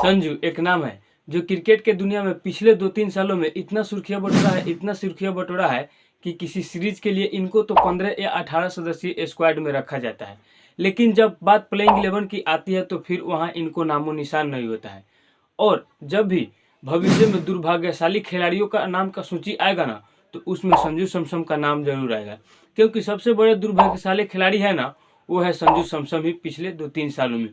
संजू एक नाम है जो क्रिकेट के दुनिया में पिछले 2-3 सालों में इतना सुर्खियां बटोरा है कि किसी सीरीज के लिए इनको तो 15 या 18 सदस्यीय स्क्वाड में रखा जाता है। लेकिन जब बात प्लेइंग 11 की आती है तो फिर वहां इनको नामो निशान नहीं होता है। और जब भी भविष्य में दुर्भाग्यशाली खिलाड़ियों का नाम का सूची आएगा ना, तो उसमें संजू सैमसन का नाम जरूर आएगा, क्योंकि सबसे बड़े दुर्भाग्यशाली खिलाड़ी है ना, वो है संजू सैमसन ही पिछले 2-3 सालों में।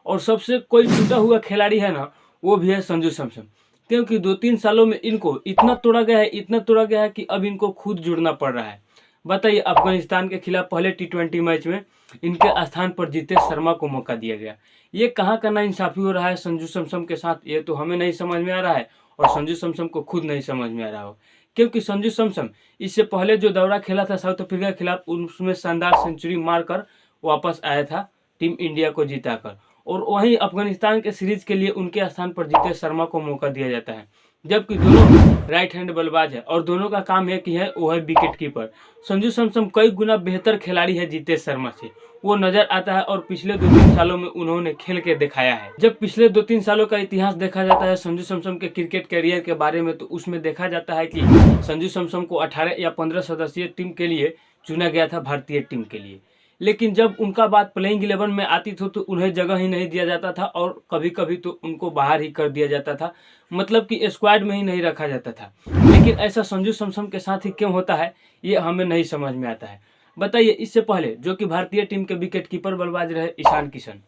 और सबसे कोई टूटा हुआ खिलाड़ी है ना, वो भी है संजू सैमसन, क्योंकि 2-3 सालों में इनको इतना तोड़ा गया है कि अब इनको खुद जुड़ना पड़ रहा है। बताइए, अफगानिस्तान के खिलाफ पहले T20 मैच में इनके स्थान पर जितेश शर्मा को मौका दिया गया। ये कहाँ का नाइंसाफी हो रहा है संजू सैमसन के साथ, ये तो हमें नहीं समझ में आ रहा है और संजू सैमसन को खुद नहीं समझ में आ रहा हो। क्योंकि संजू सैमसन इससे पहले जो दौरा खेला था साउथ अफ्रीका के खिलाफ, उसमें शानदार सेंचुरी मारकर वापस आया था टीम इंडिया को जिताकर। और वहीं अफगानिस्तान के सीरीज के लिए उनके स्थान पर जितेश शर्मा को मौका दिया जाता है, जबकि दोनों राइट हैंड बल्लेबाज है और दोनों का काम एक ही है, वो है विकेट कीपर। संजू सैमसन कई गुना बेहतर खिलाड़ी है जितेश शर्मा से, वो नजर आता है और पिछले 2-3 सालों में उन्होंने खेल के दिखाया है। जब पिछले 2-3 सालों का इतिहास देखा जाता है संजू सैमसन के क्रिकेट करियर के बारे में, तो उसमें देखा जाता है कि संजू सैमसन को 18 या 15 सदस्यीय टीम के लिए चुना गया था, भारतीय टीम के लिए। लेकिन जब उनका बात प्लेइंग 11 में आती थी तो उन्हें जगह ही नहीं दिया जाता था और कभी कभी तो उनको बाहर ही कर दिया जाता था, मतलब कि स्क्वाड में ही नहीं रखा जाता था। लेकिन ऐसा संजू सैमसन के साथ ही क्यों होता है, ये हमें नहीं समझ में आता है। बताइए, इससे पहले जो कि भारतीय टीम के विकेट कीपर बल्लेबाज रहे ईशान किशन,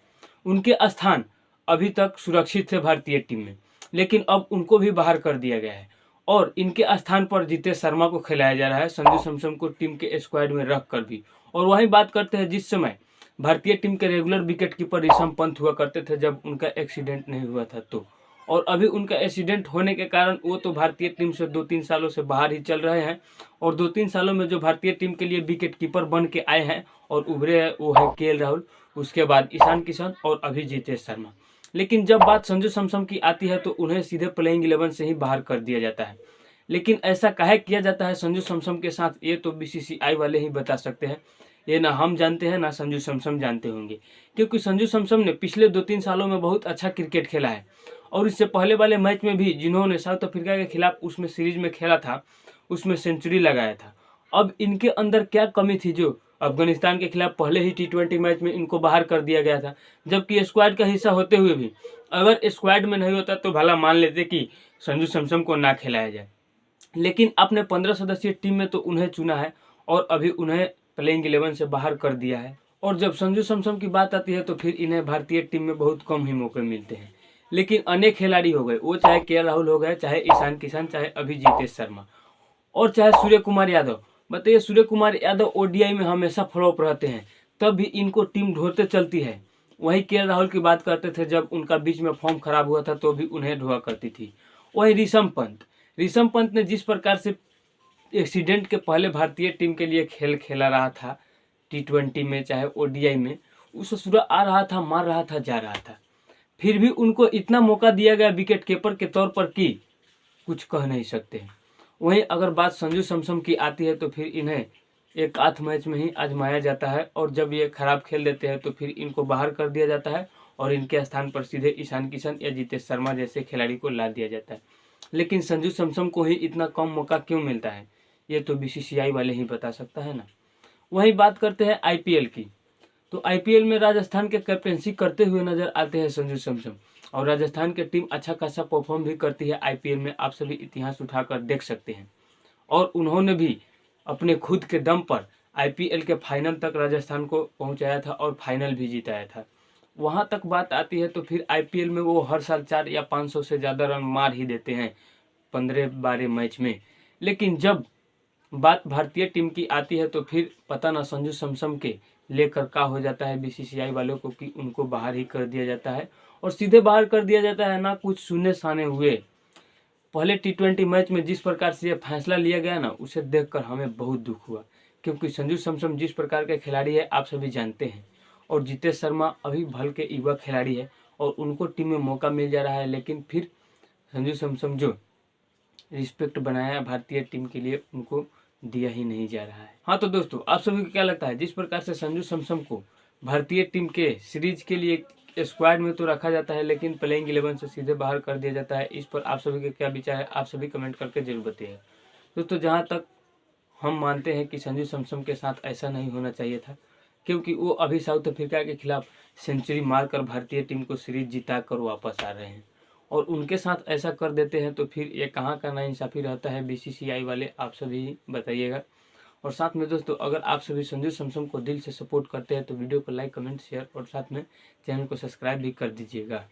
उनके स्थान अभी तक सुरक्षित थे भारतीय टीम में, लेकिन अब उनको भी बाहर कर दिया गया है और इनके स्थान पर जितेश शर्मा को खिलाया जा रहा है, संजू सैमसन को टीम के स्क्वाड में रख कर भी। और वहीं बात करते हैं जिस समय भारतीय टीम के regular wicket keeper Rishabh Pant हुआ करते थे, जब उनका एक्सीडेंट नहीं हुआ था तो। और अभी उनका एक्सीडेंट होने के कारण वो तो भारतीय टीम से 2-3 सालों से बाहर ही चल रहे हैं। और 2-3 सालों में जो भारतीय टीम के लिए विकेट कीपर बन के आए हैं और उभरे हैं, वो है KL राहुल, उसके बाद ईशान किशन और अभी जितेश शर्मा। लेकिन जब बात संजू सैमसन की आती है तो उन्हें सीधे प्लेइंग 11 से ही बाहर कर दिया जाता है। लेकिन ऐसा काहे किया जाता है संजू सैमसन के साथ, ये तो BCCI वाले ही बता सकते हैं। ये ना हम जानते हैं ना संजू सैमसन जानते होंगे, क्योंकि संजू सैमसन ने पिछले 2-3 सालों में बहुत अच्छा क्रिकेट खेला है। और इससे पहले वाले मैच में भी जिन्होंने साउथ अफ्रीका के खिलाफ उसमें सीरीज में खेला था, उसमें सेंचुरी लगाया था। अब इनके अंदर क्या कमी थी जो अफगानिस्तान के खिलाफ पहले ही T20 मैच में इनको बाहर कर दिया गया था, जबकि स्क्वाड का हिस्सा होते हुए भी। अगर स्क्वाड में नहीं होता तो भला मान लेते कि संजू सैमसन को ना खिलाया जाए, लेकिन अपने 15 सदस्यीय टीम में तो उन्हें चुना है और अभी उन्हें प्लेइंग 11 से बाहर कर दिया है। और जब संजू सैमसन की बात आती है तो फिर इन्हें भारतीय टीम में बहुत कम ही मौके मिलते हैं। लेकिन अनेक खिलाड़ी हो गए, वो चाहे KL राहुल हो गए, चाहे ईशान किशन, चाहे अभी जितेश शर्मा और चाहे सूर्य कुमार यादव। बताइए, सूर्य कुमार यादव ODI में हमेशा फ्लॉप रहते हैं, तब भी इनको टीम ढोते चलती है। वहीं KL राहुल की बात करते थे, जब उनका बीच में फॉर्म खराब हुआ था तो भी उन्हें ढोआ करती थी। वहीं ऋषभ पंत ने जिस प्रकार से एक्सीडेंट के पहले भारतीय टीम के लिए खेल खेला रहा था, T20 में चाहे ODI में, उसे सूर्य आ रहा था, मार रहा था, जा रहा था, फिर भी उनको इतना मौका दिया गया विकेट कीपर के तौर पर कि कुछ कह नहीं सकते। वहीं अगर बात संजू सैमसन की आती है तो फिर इन्हें एक आध मैच में ही आजमाया जाता है और जब ये खराब खेल देते हैं तो फिर इनको बाहर कर दिया जाता है और इनके स्थान पर सीधे ईशान किशन या जितेश शर्मा जैसे खिलाड़ी को ला दिया जाता है। लेकिन संजू सैमसन को ही इतना कम मौका क्यों मिलता है, ये तो BCCI वाले ही बता सकता है ना। वहीं बात करते हैं IPL की, तो IPL में राजस्थान के कैप्टेंसी करते हुए नजर आते हैं संजू सैमसन और राजस्थान की टीम अच्छा खासा परफॉर्म भी करती है IPL में, आप सभी इतिहास उठाकर देख सकते हैं। और उन्होंने भी अपने खुद के दम पर IPL के फाइनल तक राजस्थान को पहुंचाया था और फाइनल भी जिताया था। वहां तक बात आती है तो फिर IPL में वो हर साल 4 या 500 से ज़्यादा रन मार ही देते हैं 15-12 मैच में। लेकिन जब बात भारतीय टीम की आती है तो फिर पता ना संजू सैमसन के लेकर का हो जाता है BCCI वालों को कि उनको बाहर ही कर दिया जाता है और सीधे बाहर कर दिया जाता है, ना कुछ सुने साने हुए। पहले T20 मैच में जिस प्रकार से ये फैसला लिया गया ना, उसे देखकर हमें बहुत दुख हुआ, क्योंकि संजू सैमसन जिस प्रकार के खिलाड़ी है आप सभी जानते हैं और जितेश शर्मा अभी भल के युवा खिलाड़ी है और उनको टीम में मौका मिल जा रहा है, लेकिन फिर संजू सैमसन जो रिस्पेक्ट बनाया है भारतीय टीम के लिए उनको दिया ही नहीं जा रहा है। हाँ तो दोस्तों, आप सभी को क्या लगता है जिस प्रकार से संजू सैमसन को भारतीय टीम के सीरीज के लिए स्क्वाड में तो रखा जाता है लेकिन प्लेइंग 11 से सीधे बाहर कर दिया जाता है। इस पर आप सभी का क्या विचार है, आप सभी कमेंट करके जरूर बताइएगा। दोस्तों जहाँ तक हम मानते हैं कि संजू सैमसन के साथ ऐसा नहीं होना चाहिए था, क्योंकि वो अभी साउथ अफ्रीका के खिलाफ सेंचुरी मारकर भारतीय टीम को सीरीज जिता कर वापस आ रहे हैं और उनके साथ ऐसा कर देते हैं तो फिर ये कहाँ का नाइंसाफ़ी रहता है बीसीसीआई वाले, आप सभी बताइएगा। और साथ में दोस्तों अगर आप सभी संजू सैमसन को दिल से सपोर्ट करते हैं तो वीडियो को लाइक, कमेंट, शेयर और साथ में चैनल को सब्सक्राइब भी कर दीजिएगा।